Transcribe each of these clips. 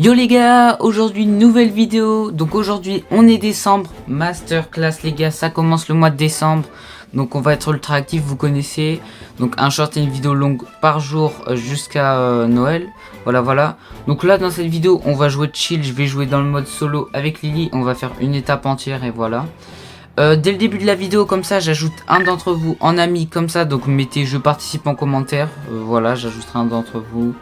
Yo les gars, aujourd'hui nouvelle vidéo. Donc aujourd'hui on est décembre, masterclass les gars, ça commence le mois de décembre. Donc on va être ultra actif, vous connaissez. Donc un short et une vidéo longue par jour jusqu'à Noël. Voilà. Donc là dans cette vidéo on va jouer chill, je vais jouer dans le mode solo avec Lily. On va faire une étape entière et voilà. Dès le début de la vidéo comme ça j'ajoute un d'entre vous en ami comme ça. Donc mettez je participe en commentaire. Voilà, j'ajouterai un d'entre vous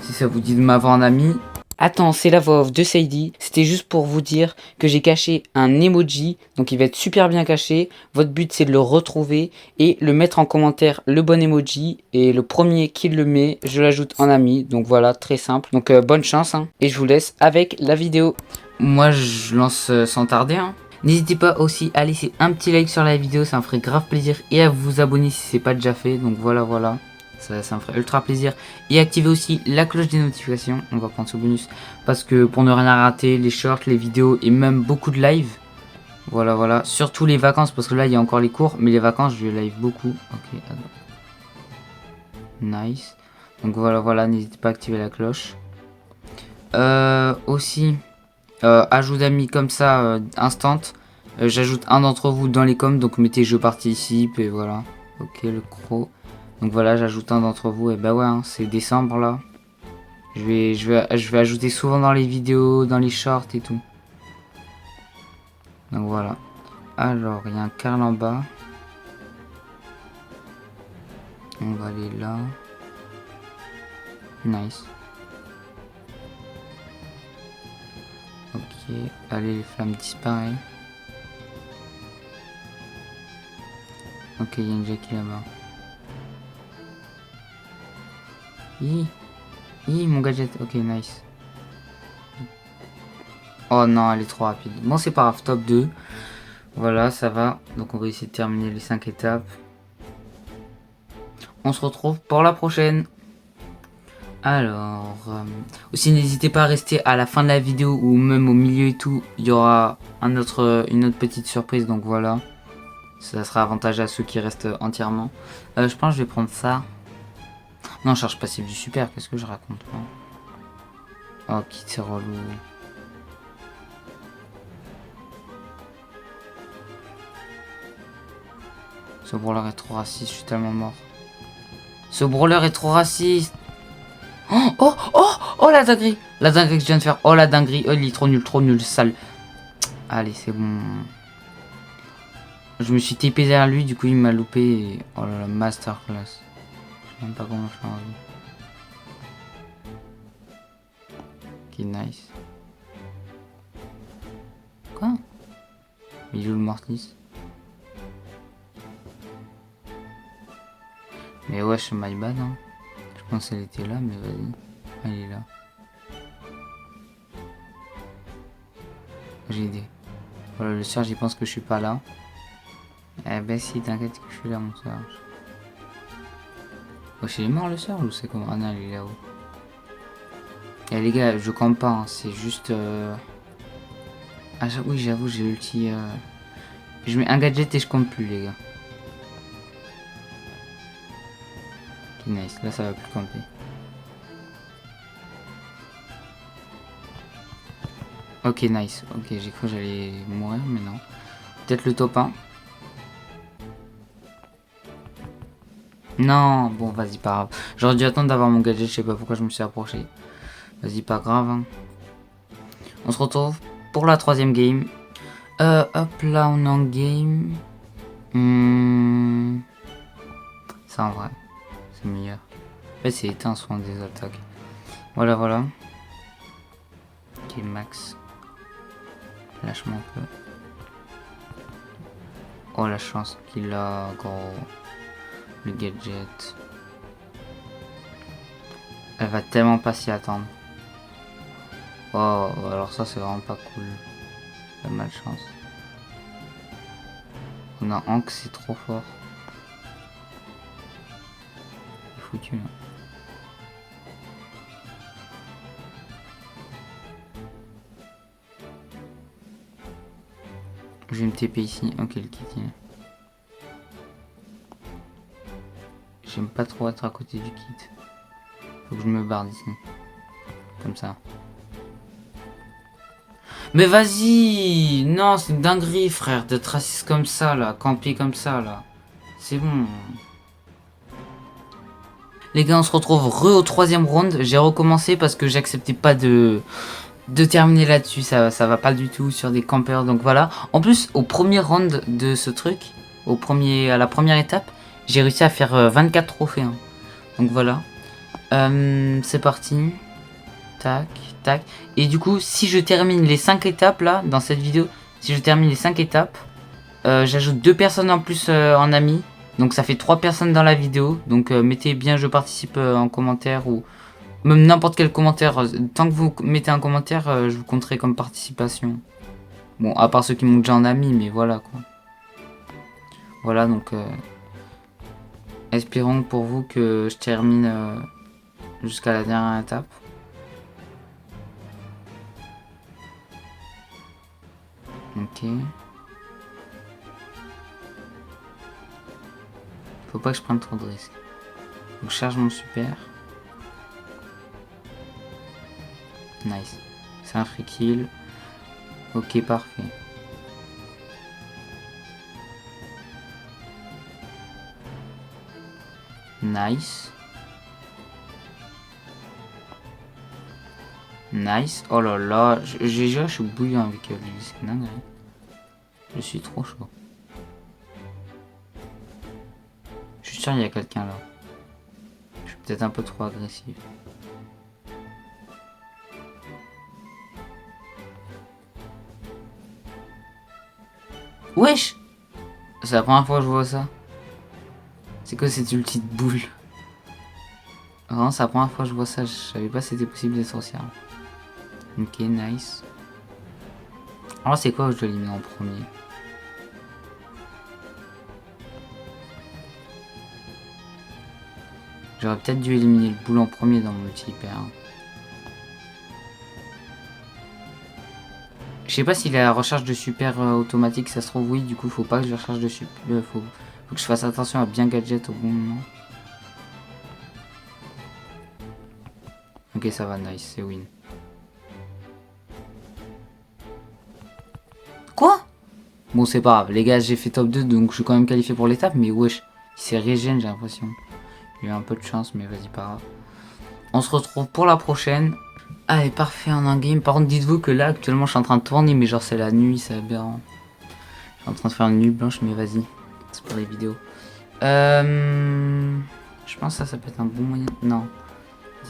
si ça vous dit de m'avoir en ami. Attends, c'est la voix off de Sadie. C'était juste pour vous dire que j'ai caché un emoji. Donc il va être super bien caché. Votre but c'est de le retrouver et le mettre en commentaire le bon emoji. Et le premier qui le met, je l'ajoute en ami. Donc voilà, très simple. Donc bonne chance. Hein. Et je vous laisse avec la vidéo. Moi je lance sans tarder. Hein. N'hésitez pas aussi à laisser un petit like sur la vidéo. Ça me ferait grave plaisir. Et à vous abonner si c'est pas déjà fait. Donc voilà. Ça me ferait ultra plaisir. Et activez aussi la cloche des notifications. On va prendre ce bonus. Parce que pour ne rien rater, les shorts, les vidéos et même beaucoup de live. Voilà. Surtout les vacances. Parce que là, il y a encore les cours. Mais les vacances, je live beaucoup. Ok. Nice. Donc voilà. N'hésitez pas à activer la cloche. Aussi, ajout d'amis comme ça, instant. J'ajoute un d'entre vous dans les coms. Donc mettez je participe et voilà. Ok, le croc. Donc voilà, j'ajoute un d'entre vous. Et bah ouais, hein, c'est décembre là. Je vais ajouter souvent dans les vidéos, dans les shorts et tout. Donc voilà. Alors, il y a un Karl en bas. On va aller là. Nice. Ok. Allez, les flammes disparaissent. Ok, il y a une Jackie là-bas. Mon gadget. Ok, nice. Oh non, elle est trop rapide. Bon, c'est pas grave. Top 2. Voilà, ça va. Donc on va essayer de terminer les 5 étapes. On se retrouve pour la prochaine. Alors, aussi n'hésitez pas à rester à la fin de la vidéo ou même au milieu et tout. Il y aura une autre petite surprise, donc voilà. Ça sera avantageux à ceux qui restent entièrement. Je pense que je vais prendre ça. Non, charge passive du super, qu'est-ce que je raconte moi. Oh, qui c'est relou. Ce brawler est trop raciste, je suis tellement mort. Ce brawler est trop raciste. Oh la dinguerie. La dinguerie que je viens de faire. Oh la dinguerie. Oh, il est trop nul, sale. Allez, c'est bon. Je me suis TP derrière lui, du coup il m'a loupé. Et... oh là là, masterclass. Je sais même pas comment faire. Ok, nice. Quoi? Il joue le Mortis. Mais wesh, my bad, hein. Je pense qu'elle était là, mais vas-y. Elle est là. J'ai aidé. Voilà, le Serge, il pense que je suis pas là. Eh ben si, t'inquiète que je suis là, mon Serge. Wesh, il est mort le Serge ou c'est comment? Ah non, il est là-haut. Eh les gars, je campe pas, hein. C'est juste... Ah oui, j'avoue, j'ai ulti... Je mets un gadget et je compte plus, les gars. Ok, nice. Là, ça va plus camper. Ok, nice. Ok, j'ai cru que j'allais mourir, mais non. Peut-être le top 1. Non, bon, vas-y, pas grave. J'aurais dû attendre d'avoir mon gadget, je sais pas pourquoi je me suis approché. Vas-y, pas grave. Hein. On se retrouve pour la troisième game. Hop là, on est en game. Ça en vrai, c'est meilleur. En fait, c'est éteint soin des attaques. Voilà. Ok, max. Lâche-moi un peu. Oh, la chance qu'il a, gros. Le gadget. Elle va tellement pas s'y attendre. Oh, alors ça, c'est vraiment pas cool. La malchance. On a Hank, c'est trop fort. C'est foutu, là. Je vais me TP ici. Ok, le kit. J'aime pas trop être à côté du kit. Faut que je me barre d'ici. Comme ça. Mais vas-y. Non, c'est une dinguerie, frère, d'être raciste comme ça, là. Camper comme ça, là. C'est bon. Les gars, on se retrouve au troisième round. J'ai recommencé parce que j'acceptais pas de terminer là-dessus. Ça va pas du tout sur des campeurs. Donc voilà. En plus, au premier round de ce truc, à la première étape, j'ai réussi à faire 24 trophées. Hein. Donc voilà. C'est parti. Tac, tac. Et du coup, si je termine les 5 étapes là, dans cette vidéo, si je termine les 5 étapes, j'ajoute 2 personnes en plus en ami. Donc ça fait 3 personnes dans la vidéo. Donc mettez bien je participe en commentaire ou même n'importe quel commentaire. Tant que vous mettez un commentaire, je vous compterai comme participation. Bon, à part ceux qui m'ont déjà en ami, mais voilà quoi. Voilà donc espérons pour vous que je termine jusqu'à la dernière étape. Ok. Faut pas que je prenne trop de risques. Donc je charge mon super. Nice. C'est un free kill. Ok, parfait. Nice. Nice. Oh là là. Je suis bouillant avec lui. C'est dingue. Hein. Je suis trop chaud. Je suis sûr qu'il y a quelqu'un là. Je suis peut-être un peu trop agressif. Wesh! C'est la première fois que je vois ça. C'est quoi cette ulti de boule? Vraiment, c'est la première fois que je vois ça. Je savais pas si c'était possible des sorcières. Ok, nice. Alors, c'est quoi que je dois éliminer en premier? J'aurais peut-être dû éliminer le boule en premier dans mon multi hyper. Je sais pas s'il a la recharge de super automatique, ça se trouve oui, du coup faut pas que je recharge de super. Faut que je fasse attention à bien gadget au bon moment. Ok, ça va, nice, c'est win. Quoi? Bon, c'est pas grave, les gars, j'ai fait top 2, donc je suis quand même qualifié pour l'étape, mais wesh, il s'est régène, j'ai l'impression. Il y a eu un peu de chance, mais vas-y, pas grave. On se retrouve pour la prochaine. Allez, parfait en un game. Par contre, dites-vous que là, actuellement, je suis en train de tourner, mais genre, c'est la nuit, c'est aberrant. Je suis en train de faire une nuit blanche, mais vas-y. C'est pour les vidéos. Je pense que ça peut être un bon moyen. Non.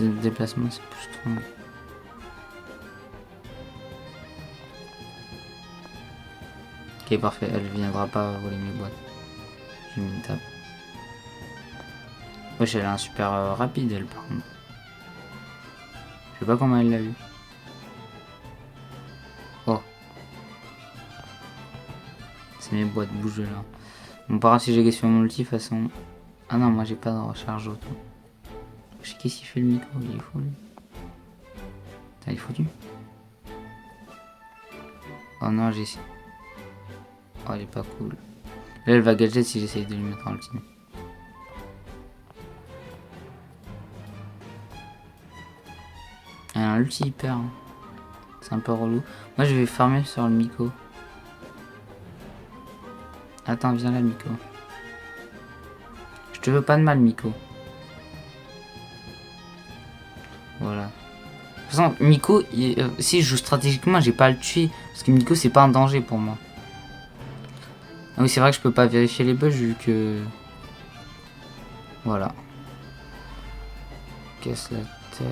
Le déplacement, c'est plus trop. Ok, parfait. Elle viendra pas voler mes boîtes. J'ai mis une table. Wesh, elle a un super rapide, elle, par contre. Je sais pas comment elle l'a eu. Oh. C'est mes boîtes, bouge de là. Bon, par contre, si j'ai gagné sur mon ulti, de toute façon. Ah non, moi j'ai pas de recharge auto. Je sais qu'est-ce qu'il fait le micro, il est fou lui. Putain, il est foutu. Oh non, j'ai. Oh, elle est pas cool. Là, elle va gadget si j'essaye de lui mettre en ulti. Elle a un ulti hyper. Hein. C'est un peu relou. Moi, je vais farmer sur le Miko. Attends, viens là, Miko. Je te veux pas de mal, Miko. Voilà. De toute façon, Miko, si je joue stratégiquement, j'ai pas à le tuer. Parce que Miko, c'est pas un danger pour moi. Ah oui, c'est vrai que je peux pas vérifier les bugs vu que... Voilà. Casse la tête.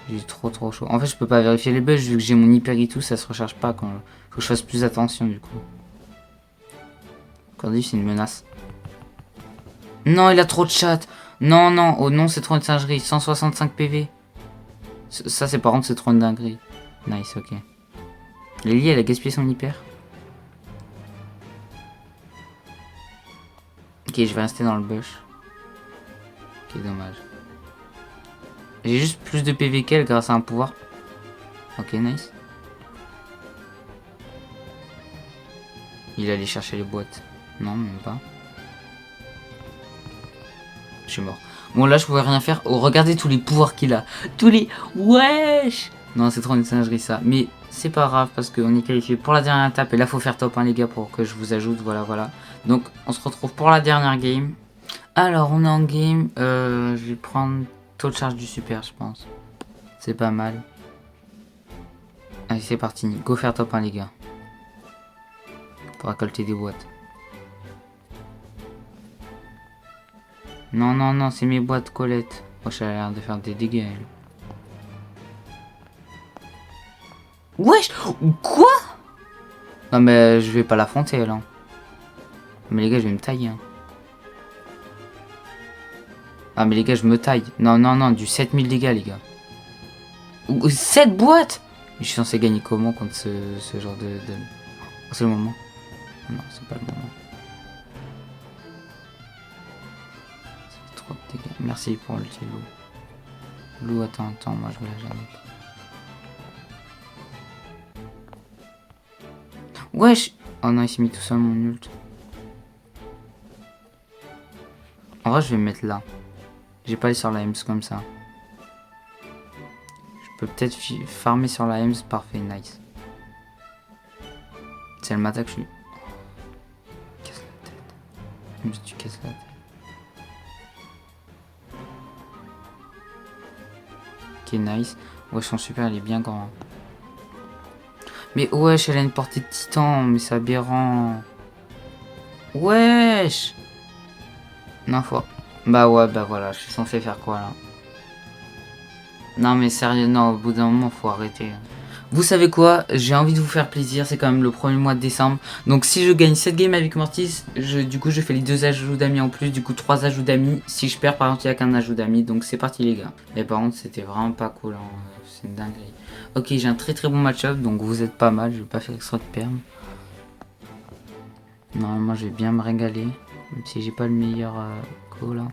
J'ai trop chaud. En fait, je peux pas vérifier les bugs vu que j'ai mon hyper et tout, ça se recharge pas quand... Faut que je fasse plus attention du coup. Cordy, c'est une menace. Non, il a trop de chat. Non, non, oh non, c'est trop une singerie. 165 PV. Ça, c'est par contre, c'est trop une dinguerie. Nice, ok. Lily, elle a gaspillé son hyper. Ok, je vais rester dans le bush. Ok, dommage. J'ai juste plus de PV qu'elle grâce à un pouvoir. Ok, nice. Il allait chercher les boîtes. Non, même pas. Je suis mort. Bon, là, je pouvais rien faire. Oh, regardez tous les pouvoirs qu'il a. Tous les... Wesh! Non, c'est trop une singerie ça. Mais c'est pas grave parce qu'on est qualifié pour la dernière étape. Et là, faut faire top 1 les gars pour que je vous ajoute. Voilà, voilà. Donc, on se retrouve pour la dernière game. Alors, on est en game. Je vais prendre taux de charge du super, je pense. C'est pas mal. Allez, c'est parti. Go faire top 1 les gars. Pour récolter des boîtes. Non, non, non, c'est mes boîtes Colette. Oh, ça a l'air de faire des dégâts. Elle. Wesh. Quoi? Non mais je vais pas l'affronter là. Mais les gars je vais me tailler. Hein. Ah mais les gars je me taille. Non non non du 7000 dégâts les gars. 7 boîtes. Je suis censé gagner comment contre ce genre de... Oh, c'est le moment. Non c'est pas le moment. C'est trop de dégâts. Merci pour le petit loup. Loup attends attends moi je veux la Jeannette. Wesh. Oh non il s'est mis tout seul mon ult. En vrai je vais me mettre là. J'ai pas aller sur la Hems comme ça. Je peux peut-être farmer sur la Hems. Parfait, nice. Si elle m'attaque, je suis... Casse la tête. Hems, tu casses la tête. Ok, nice. Ouais, son super, il est bien grand. Mais wesh, elle a une portée de titan. Mais c'est aberrant. Wesh. Non, faut... Bah ouais, bah voilà, je suis censé faire quoi là? Non mais sérieux, non, au bout d'un moment, faut arrêter. Vous savez quoi? J'ai envie de vous faire plaisir, c'est quand même le premier mois de décembre. Donc si je gagne cette game avec Mortis, du coup je fais les 2 ajouts d'amis en plus, du coup 3 ajouts d'amis. Si je perds par exemple, il n'y a qu'un ajout d'amis, donc c'est parti les gars. Mais par contre c'était vraiment pas cool, hein. C'est une dinguerie. Ok, j'ai un très bon match-up, donc vous êtes pas mal, je vais pas faire extra de perdre. Normalement je vais bien me régaler, même si j'ai pas le meilleur coup là.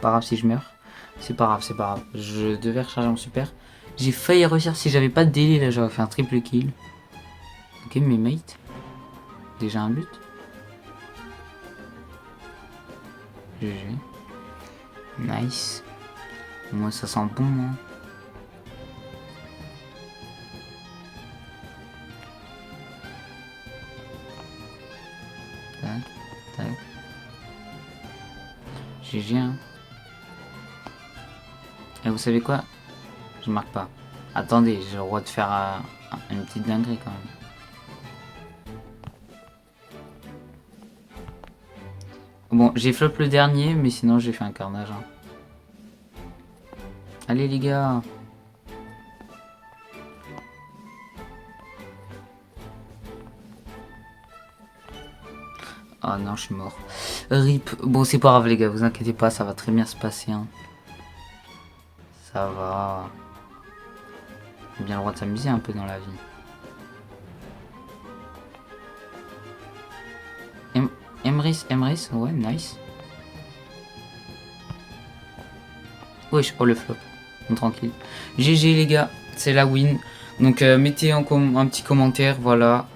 Pas grave si je meurs. C'est pas grave, c'est pas grave. Je devais recharger mon super. J'ai failli réussir. Si j'avais pas de délai là, j'aurais fait un triple kill. Ok, mes mates. Déjà un but. GG. Nice. Moi, ça sent bon, hein. Tac, tac. GG, hein. Et vous savez quoi? Je marque pas. Attendez, j'ai le droit de faire une petite dinguerie quand même. Bon, j'ai flop le dernier, mais sinon j'ai fait un carnage. Hein. Allez les gars. Oh non, je suis mort. RIP. Bon, c'est pas grave les gars, vous inquiétez pas, ça va très bien se passer. Hein. Ça va. On a bien le droit de s'amuser un peu dans la vie. Emrys, ouais, nice. Wesh, oh le flop. Bon, tranquille. GG les gars, c'est la win. Donc mettez un petit commentaire, voilà.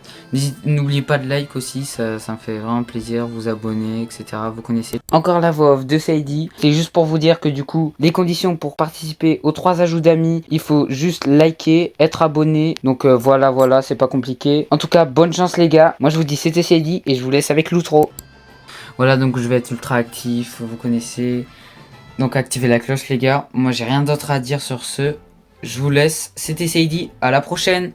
N'oubliez pas de like aussi, ça me fait vraiment plaisir, vous abonner, etc. Vous connaissez. Encore la voix off de Saïdi. C'est juste pour vous dire que du coup, les conditions pour participer aux 3 ajouts d'amis, il faut juste liker, être abonné. Donc voilà, c'est pas compliqué. En tout cas, bonne chance les gars. Moi je vous dis c'était Saïdi et je vous laisse avec l'outro. Voilà, donc je vais être ultra actif, vous connaissez. Donc activez la cloche les gars. Moi j'ai rien d'autre à dire sur ce. Je vous laisse, c'était Saïdi, à la prochaine.